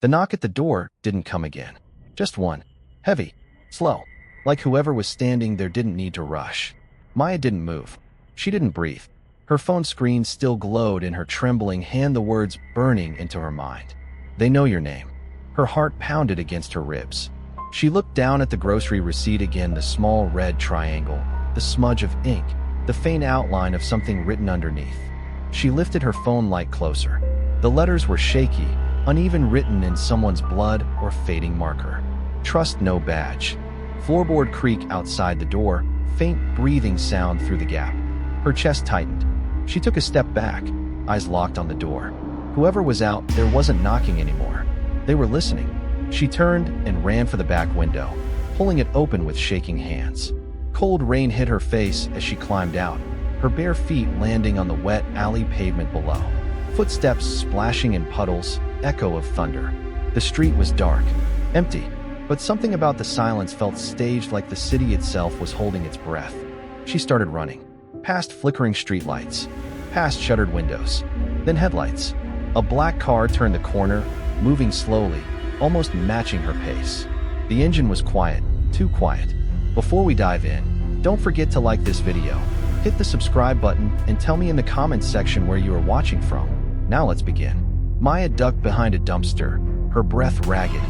The knock at the door didn't come again. Just one. Heavy. Slow. Like whoever was standing there didn't need to rush. Maya didn't move. She didn't breathe. Her phone screen still glowed in her trembling hand, the words burning into her mind. They know your name. Her heart pounded against her ribs. She looked down at the grocery receipt again, the small red triangle, the smudge of ink, the faint outline of something written underneath. She lifted her phone light closer. The letters were shaky, uneven, written in someone's blood or fading marker. Trust no badge. Floorboard creak outside the door, faint breathing sound through the gap. Her chest tightened. She took a step back, eyes locked on the door. Whoever was out there wasn't knocking anymore. They were listening. She turned and ran for the back window, pulling it open with shaking hands. Cold rain hit her face as she climbed out, her bare feet landing on the wet alley pavement below. Footsteps splashing in puddles, echo of thunder. The street was dark, empty, but something about the silence felt staged, like the city itself was holding its breath. She started running, past flickering streetlights, past shuttered windows, then headlights. A black car turned the corner, moving slowly, almost matching her pace. The engine was quiet, too quiet. Before we dive in, don't forget to like this video, hit the subscribe button, and tell me in the comments section where you are watching from. Now let's begin. Maya ducked behind a dumpster, her breath ragged,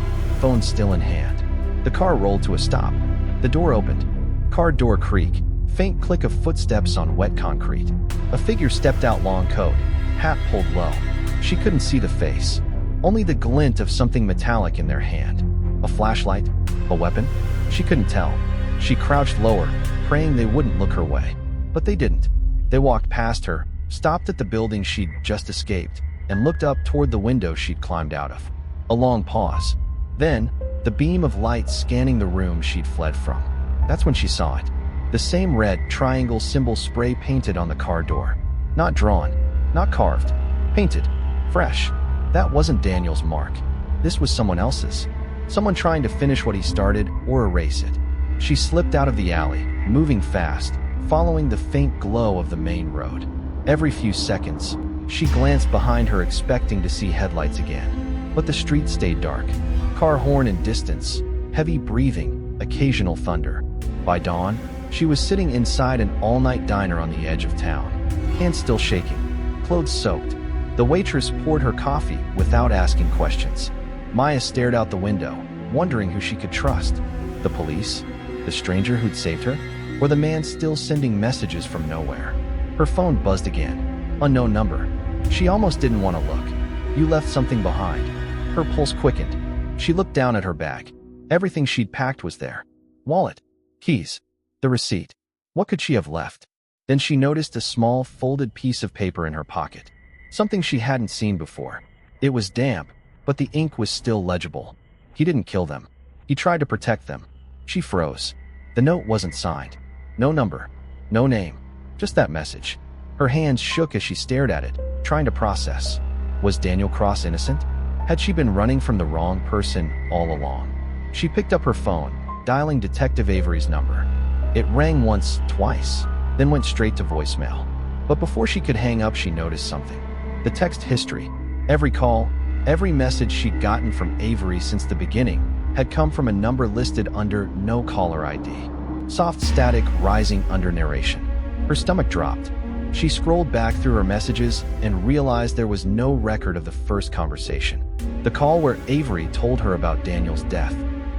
phone still in hand. The car rolled to a stop. The door opened. Car door creak, faint click of footsteps on wet concrete. A figure stepped out, long coat, hat pulled low. She couldn't see the face, only the glint of something metallic in their hand. A flashlight? A weapon? She couldn't tell. She crouched lower, praying they wouldn't look her way. But they didn't. They walked past her, stopped at the building she'd just escaped, and looked up toward the window she'd climbed out of. A long pause. Then, the beam of light scanning the room she'd fled from. That's when she saw it. The same red triangle symbol spray painted on the car door. Not drawn, not carved. Painted. Fresh. That wasn't Daniel's mark. This was someone else's. Someone trying to finish what he started or erase it. She slipped out of the alley, moving fast, following the faint glow of the main road. Every few seconds, she glanced behind her, expecting to see headlights again. But the street stayed dark. Car horn in distance, heavy breathing, occasional thunder. By dawn, she was sitting inside an all-night diner on the edge of town, hands still shaking, clothes soaked. The waitress poured her coffee without asking questions. Maya stared out the window, wondering who she could trust. The police? The stranger who'd saved her? Or the man still sending messages from nowhere? Her phone buzzed again. Unknown number. She almost didn't want to look. You left something behind. Her pulse quickened. She looked down at her bag. Everything she'd packed was there. Wallet. Keys. The receipt. What could she have left? Then she noticed a small, folded piece of paper in her pocket. Something she hadn't seen before. It was damp, but the ink was still legible. He didn't kill them. He tried to protect them. She froze. The note wasn't signed. No number. No name. Just that message. Her hands shook as she stared at it, trying to process. Was Daniel Cross innocent? Had she been running from the wrong person all along? She picked up her phone, dialing Detective Avery's number. It rang once, twice, then went straight to voicemail. But before she could hang up, she noticed something. The text history. Every call, every message she'd gotten from Avery since the beginning had come from a number listed under no caller ID. Soft static rising under narration. Her stomach dropped. She scrolled back through her messages and realized there was no record of the first conversation. The call where Avery told her about Daniel's death.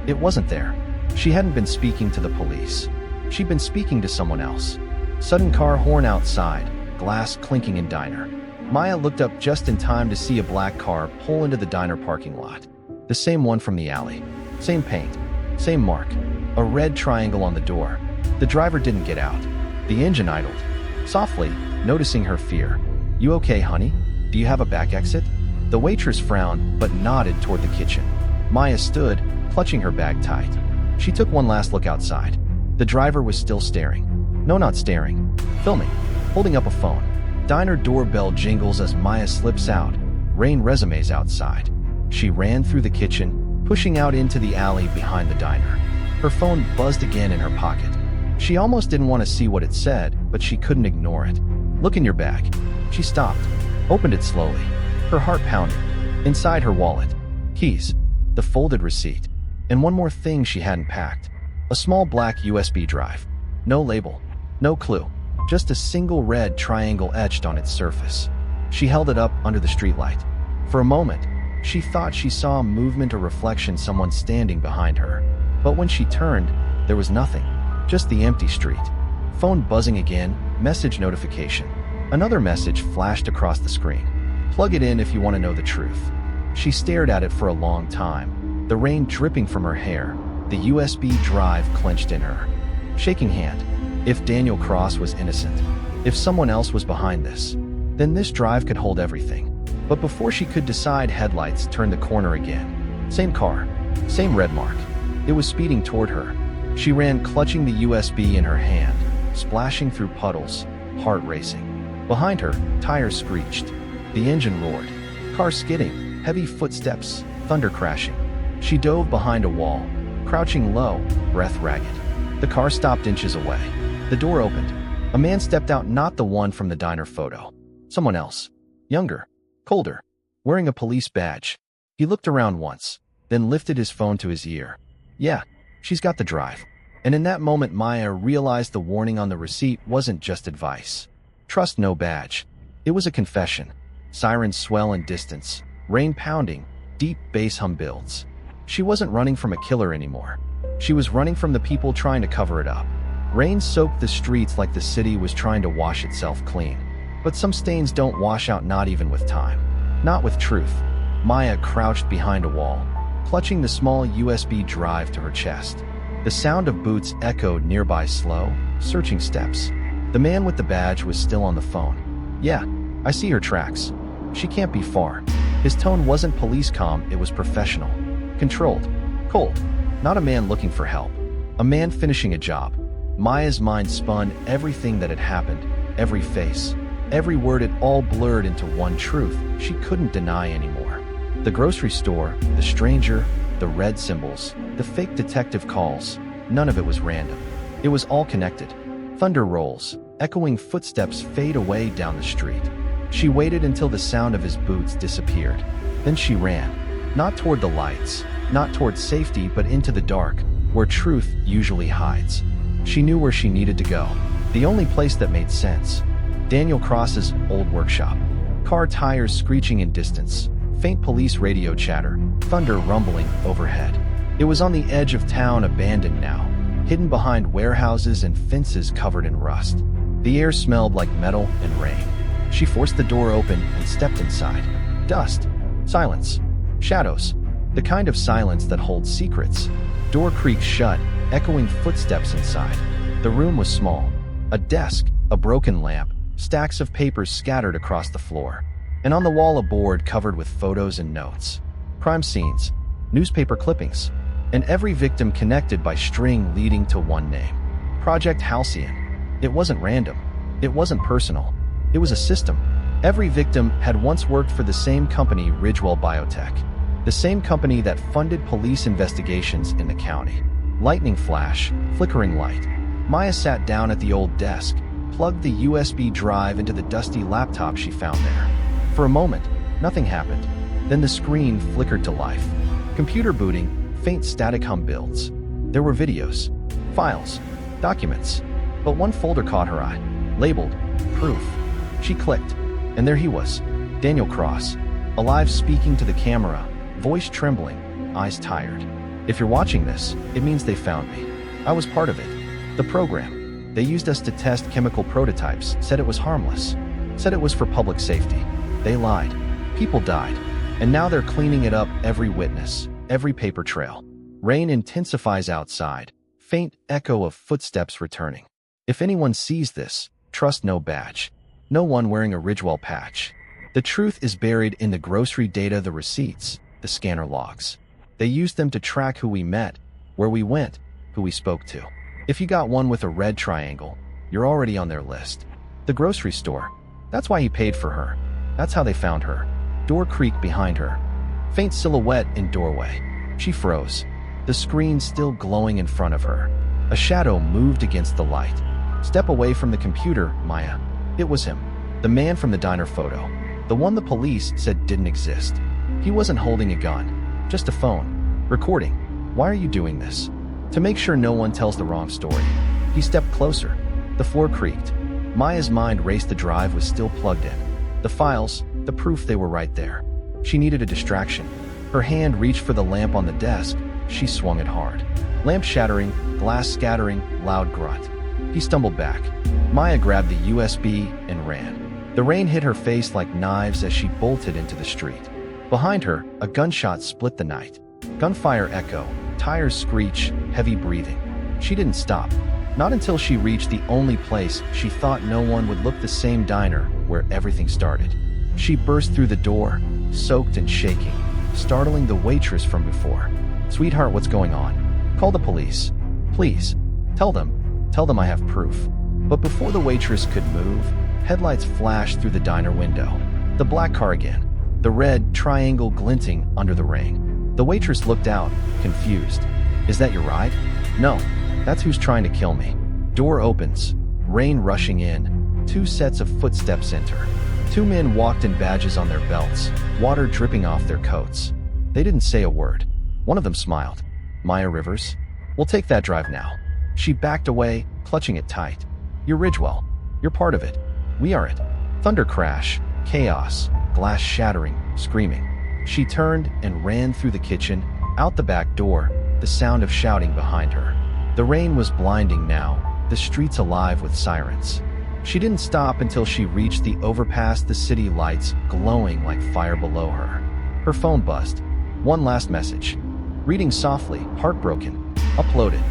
It wasn't there. She hadn't been speaking to the police. She'd been speaking to someone else. Sudden car horn outside, glass clinking in diner. Maya looked up just in time to see a black car pull into the diner parking lot. The same one from the alley. Same paint. Same mark. A red triangle on the door. The driver didn't get out. The engine idled. Softly, noticing her fear. You okay, honey? Do you have a back exit? The waitress frowned, but nodded toward the kitchen. Maya stood, clutching her bag tight. She took one last look outside. The driver was still staring. No, not staring. Filming. Holding up a phone. Diner doorbell jingles as Maya slips out. Rain resumes outside. She ran through the kitchen, pushing out into the alley behind the diner. Her phone buzzed again in her pocket. She almost didn't want to see what it said, but she couldn't ignore it. Look in your bag. She stopped, opened it slowly, her heart pounding. Inside her wallet. keys, the folded receipt, and one more thing she hadn't packed. A small black USB drive. No label, no clue, just a single red triangle etched on its surface. She held it up under the streetlight. For a moment, she thought she saw a movement or reflection, someone standing behind her. But when she turned, there was nothing, just the empty street. Phone buzzing again, message notification. Another message flashed across the screen. Plug it in if you want to know the truth. She stared at it for a long time, the rain dripping from her hair, the USB drive clenched in her. Shaking hand. If Daniel Cross was innocent, if someone else was behind this, then this drive could hold everything. But before she could decide, headlights turned the corner again. Same car, same red mark. It was speeding toward her. She ran, clutching the USB in her hand, splashing through puddles, heart racing. Behind her, tires screeched. The engine roared. Car skidding, heavy footsteps, thunder crashing. She dove behind a wall, crouching low, breath ragged. The car stopped inches away. The door opened. A man stepped out, not the one from the diner photo. Someone else. Younger. Colder. Wearing a police badge. He looked around once, then lifted his phone to his ear. Yeah, she's got the drive. And in that moment, Maya realized the warning on the receipt wasn't just advice. Trust no badge. It was a confession. Sirens swell in distance. Rain pounding. Deep bass hum builds. She wasn't running from a killer anymore. She was running from the people trying to cover it up. Rain soaked the streets like the city was trying to wash itself clean. But some stains don't wash out, not even with time. Not with truth. Maya crouched behind a wall, clutching the small USB drive to her chest. The sound of boots echoed nearby, slow, searching steps. The man with the badge was still on the phone. Yeah, I see her tracks. She can't be far. His tone wasn't police calm, it was professional. Controlled. Cold. Not a man looking for help. A man finishing a job. Maya's mind spun everything that had happened, every face, every word, it all blurred into one truth she couldn't deny anymore. The grocery store, the stranger, the red symbols, the fake detective calls, none of it was random. It was all connected. Thunder rolls, echoing footsteps fade away down the street. She waited until the sound of his boots disappeared. Then she ran. Not toward the lights, not toward safety, but into the dark, where truth usually hides. She knew where she needed to go. The only place that made sense. Daniel Cross's old workshop. Car tires screeching in distance. Faint police radio chatter. Thunder rumbling overhead. It was on the edge of town, abandoned now. Hidden behind warehouses and fences covered in rust. The air smelled like metal and rain. She forced the door open and stepped inside. Dust. Silence. Shadows. The kind of silence that holds secrets. Door creaked shut, echoing footsteps inside. The room was small. A desk, a broken lamp, stacks of papers scattered across the floor. And on the wall, a board covered with photos and notes. Crime scenes, newspaper clippings, and every victim connected by string leading to one name. Project Halcyon. It wasn't random. It wasn't personal. It was a system. Every victim had once worked for the same company, Ridgewell Biotech. The same company that funded police investigations in the county. Lightning flash, flickering light. Maya sat down at the old desk, plugged the USB drive into the dusty laptop she found there. For a moment, nothing happened. Then the screen flickered to life. Computer booting, faint static hum builds. There were videos, files, documents. But one folder caught her eye, labeled Proof. She clicked, and there he was, Daniel Cross, alive, speaking to the camera, voice trembling, eyes tired. If you're watching this, it means they found me. I was part of it. The program. They used us to test chemical prototypes, said it was harmless, said it was for public safety. They lied. People died. And now they're cleaning it up, every witness, every paper trail. Rain intensifies outside, faint echo of footsteps returning. If anyone sees this, trust no badge. No one wearing a Ridgewell patch. The truth is buried in the grocery data, the receipts, the scanner logs. They used them to track who we met, where we went, who we spoke to. If you got one with a red triangle, you're already on their list. The grocery store. That's why he paid for her. That's how they found her. Door creaked behind her. Faint silhouette in doorway. She froze. The screen still glowing in front of her. A shadow moved against the light. Step away from the computer, Maya. It was him. The man from the diner photo. The one the police said didn't exist. He wasn't holding a gun. Just a phone. Recording. Why are you doing this? To make sure no one tells the wrong story. He stepped closer. The floor creaked. Maya's mind raced. The drive was still plugged in. The files, the proof, they were right there. She needed a distraction. Her hand reached for the lamp on the desk. She swung it hard. Lamp shattering, glass scattering, loud grunt. He stumbled back. Maya grabbed the USB and ran. The rain hit her face like knives as she bolted into the street. Behind her, a gunshot split the night. Gunfire echo, tires screech, heavy breathing. She didn't stop. Not until she reached the only place she thought no one would look, the same diner where everything started. She burst through the door, soaked and shaking, startling the waitress from before. "Sweetheart, what's going on? Call the police. Please. Tell them I have proof." But before the waitress could move, headlights flashed through the diner window. The black car again, the red triangle glinting under the rain. The waitress looked out, confused. "Is that your ride?" "No, that's who's trying to kill me." Door opens, rain rushing in, 2 sets of footsteps enter. 2 men walked in, badges on their belts, water dripping off their coats. They didn't say a word. One of them smiled. "Maya Rivers? We'll take that drive now." She backed away, clutching it tight. "You're Ridgewell. You're part of it. We are it." Thunder crash, chaos, glass shattering, screaming. She turned and ran through the kitchen, out the back door, the sound of shouting behind her. The rain was blinding now, the streets alive with sirens. She didn't stop until she reached the overpass, the city lights glowing like fire below her. Her phone buzzed. One last message. Reading softly, heartbroken. Uploaded.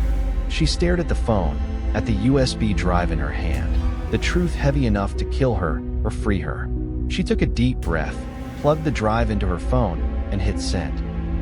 She stared at the phone, at the USB drive in her hand, the truth heavy enough to kill her or free her. She took a deep breath, plugged the drive into her phone, and hit send.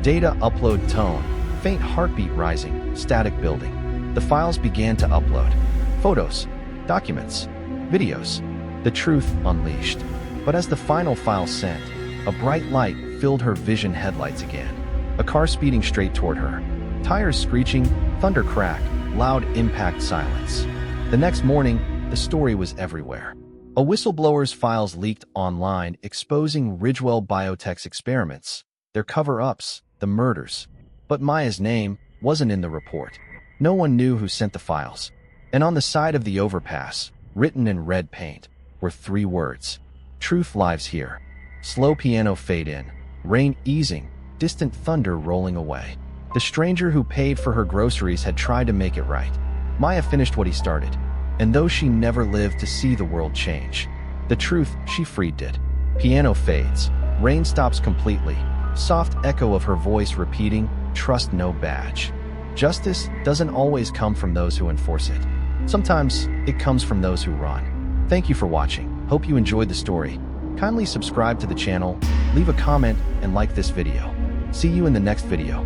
Data upload tone, faint heartbeat rising, static building. The files began to upload. Photos, documents, videos. The truth unleashed. But as the final file sent, a bright light filled her vision. Headlights again. A car speeding straight toward her. Tires screeching, thunder crack, loud impact, silence. The next morning, the story was everywhere. A whistleblower's files leaked online, exposing Ridgewell Biotech's experiments, their cover-ups, the murders. But Maya's name wasn't in the report. No one knew who sent the files. And on the side of the overpass, written in red paint, were 3 words. "Truth lives here." Slow piano fade in, rain easing, distant thunder rolling away. The stranger who paid for her groceries had tried to make it right. Maya finished what he started. And though she never lived to see the world change, the truth she freed did. Piano fades, rain stops completely, soft echo of her voice repeating, "Trust no badge." Justice doesn't always come from those who enforce it. Sometimes it comes from those who run. Thank you for watching. Hope you enjoyed the story. Kindly subscribe to the channel, leave a comment, and like this video. See you in the next video.